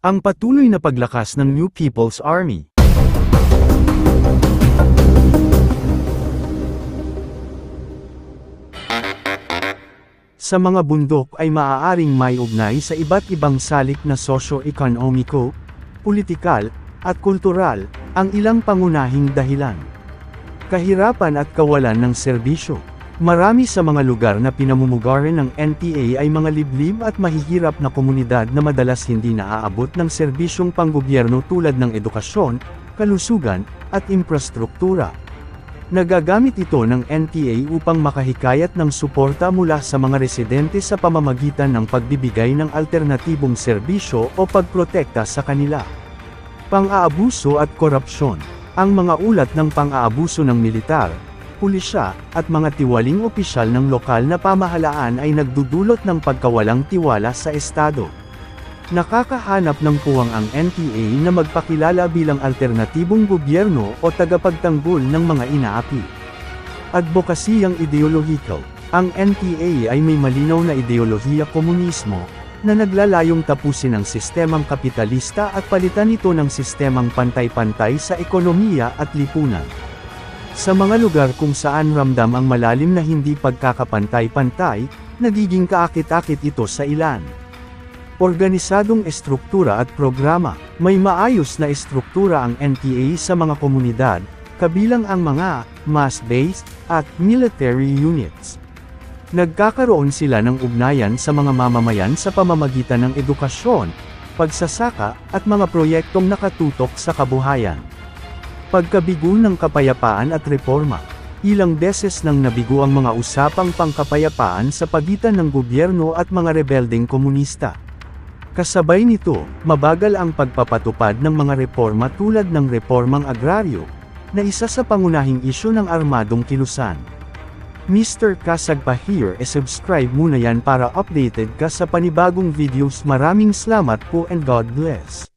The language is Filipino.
Ang patuloy na paglakas ng New People's Army. Sa mga bundok ay maaaring may ugnay sa iba't ibang salik na sosyo-ekonomiko, politikal, at kultural, ang ilang pangunahing dahilan. Kahirapan at kawalan ng serbisyo. Marami sa mga lugar na pinamumugaran ng NPA ay mga liblib at mahihirap na komunidad na madalas hindi naaabot ng serbisyong panggobyerno tulad ng edukasyon, kalusugan, at infrastruktura. Nagagamit ito ng NPA upang makahikayat ng suporta mula sa mga residente sa pamamagitan ng pagbibigay ng alternatibong serbisyo o pagprotekta sa kanila. Pang-aabuso at korupsyon. Ang mga ulat ng pang-aabuso ng militar, pulisya, at mga tiwaling opisyal ng lokal na pamahalaan ay nagdudulot ng pagkawalang tiwala sa Estado. Nakakahanap ng puwang ang NPA na magpakilala bilang alternatibong gobyerno o tagapagtanggol ng mga inaapi. Adbokasiyang ideolohikal. Ang NPA ay may malinaw na ideolohiya komunismo, na naglalayong tapusin ang sistemang kapitalista at palitan ito ng sistemang pantay-pantay sa ekonomiya at lipunan. Sa mga lugar kung saan ramdam ang malalim na hindi pagkakapantay-pantay, nagiging kaakit-akit ito sa ilan. Organisadong estruktura at programa. May maayos na estruktura ang NPA sa mga komunidad, kabilang ang mga mass-based at military units. Nagkakaroon sila ng ugnayan sa mga mamamayan sa pamamagitan ng edukasyon, pagsasaka, at mga proyektong nakatutok sa kabuhayan. Pagkabigo ng kapayapaan at reforma. Ilang beses nang nabigo ang mga usapang pangkapayapaan sa pagitan ng gobyerno at mga rebeldeng komunista. Kasabay nito, mabagal ang pagpapatupad ng mga reforma tulad ng reformang agraryo, na isa sa pangunahing isyu ng armadong kilusan. Mr. Kasagpa here subscribe muna yan para updated ka sa panibagong videos. Maraming salamat po and God bless.